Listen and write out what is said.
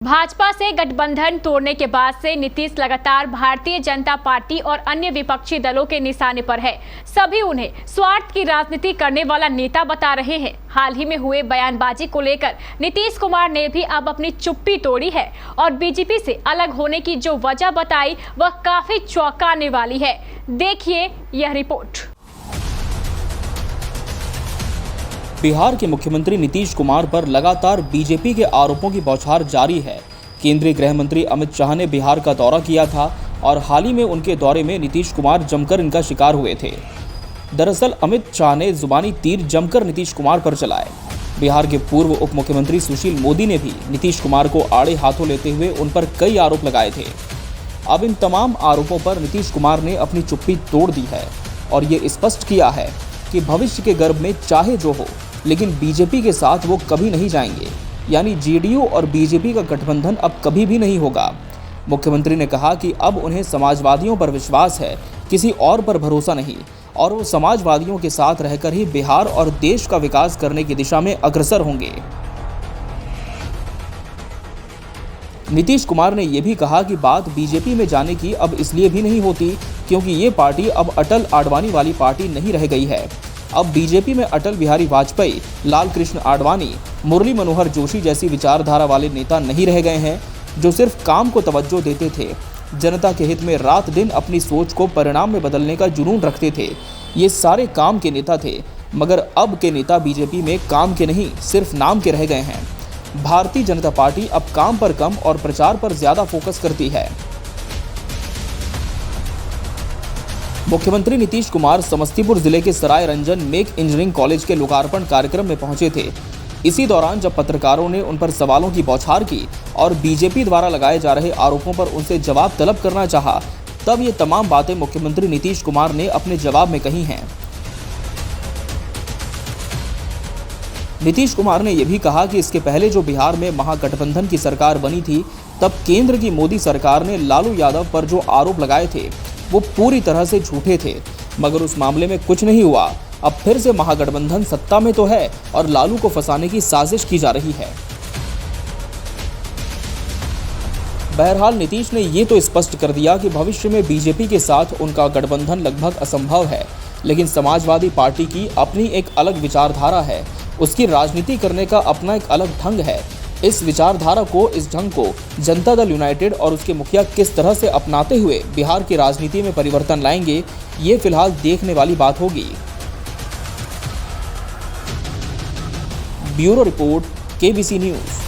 भाजपा से गठबंधन तोड़ने के बाद से नीतीश लगातार भारतीय जनता पार्टी और अन्य विपक्षी दलों के निशाने पर है। सभी उन्हें स्वार्थ की राजनीति करने वाला नेता बता रहे हैं। हाल ही में हुए बयानबाजी को लेकर नीतीश कुमार ने भी अब अपनी चुप्पी तोड़ी है और बीजेपी से अलग होने की जो वजह बताई वह काफी चौंकाने वाली है। देखिए यह रिपोर्ट। बिहार के मुख्यमंत्री नीतीश कुमार पर लगातार बीजेपी के आरोपों की बौछार जारी है। केंद्रीय गृह मंत्री अमित शाह ने बिहार का दौरा किया था और हाल ही में उनके दौरे में नीतीश कुमार जमकर इनका शिकार हुए थे। दरअसल अमित शाह ने जुबानी तीर जमकर नीतीश कुमार पर चलाए। बिहार के पूर्व उप मुख्यमंत्री सुशील मोदी ने भी नीतीश कुमार को आड़े हाथों लेते हुए उन पर कई आरोप लगाए थे। अब इन तमाम आरोपों पर नीतीश कुमार ने अपनी चुप्पी तोड़ दी है और ये स्पष्ट किया है कि भविष्य के गर्भ में चाहे जो हो, लेकिन बीजेपी के साथ वो कभी नहीं जाएंगे। यानी जेडीयू और बीजेपी का गठबंधन अब कभी भी नहीं होगा। मुख्यमंत्री ने कहा कि अब उन्हें समाजवादियों पर विश्वास है, किसी और पर भरोसा नहीं, और वो समाजवादियों के साथ रहकर ही बिहार और देश का विकास करने की दिशा में अग्रसर होंगे। नीतीश कुमार ने यह भी कहा कि बात बीजेपी में जाने की अब इसलिए भी नहीं होती क्योंकि ये पार्टी अब अटल आडवाणी वाली पार्टी नहीं रह गई है। अब बीजेपी में अटल बिहारी वाजपेयी, लाल कृष्ण आडवाणी, मुरली मनोहर जोशी जैसी विचारधारा वाले नेता नहीं रह गए हैं जो सिर्फ काम को तवज्जो देते थे, जनता के हित में रात दिन अपनी सोच को परिणाम में बदलने का जुनून रखते थे। ये सारे काम के नेता थे, मगर अब के नेता बीजेपी में काम के नहीं सिर्फ नाम के रह गए हैं। भारतीय जनता पार्टी अब काम पर कम और प्रचार पर ज्यादा फोकस करती है। मुख्यमंत्री नीतीश कुमार समस्तीपुर जिले के सराय रंजन मेक इंजीनियरिंग कॉलेज के लोकार्पण कार्यक्रम में पहुंचे थे। इसी दौरान जब पत्रकारों ने उन पर सवालों की बौछार की और बीजेपी द्वारा लगाए जा रहे आरोपों पर उनसे जवाब तलब करना चाहा, तब ये तमाम बातें मुख्यमंत्री नीतीश कुमार ने अपने जवाब में कही हैं। नीतीश कुमार ने यह भी कहा कि इसके पहले जो बिहार में महागठबंधन की सरकार बनी थी, तब केंद्र की मोदी सरकार ने लालू यादव पर जो आरोप लगाए थे वो पूरी तरह से झूठे थे, मगर उस मामले में कुछ नहीं हुआ। अब फिर से महागठबंधन सत्ता में तो है और लालू को फंसाने की साजिश की जा रही है। बहरहाल नीतीश ने ये तो स्पष्ट कर दिया कि भविष्य में बीजेपी के साथ उनका गठबंधन लगभग असंभव है, लेकिन समाजवादी पार्टी की अपनी एक अलग विचारधारा है, उसकी राजनीति करने का अपना एक अलग ढंग है। इस विचारधारा को, इस ढंग को जनता दल यूनाइटेड और उसके मुखिया किस तरह से अपनाते हुए बिहार की राजनीति में परिवर्तन लाएंगे, ये फिलहाल देखने वाली बात होगी। Bureau report, KBC news.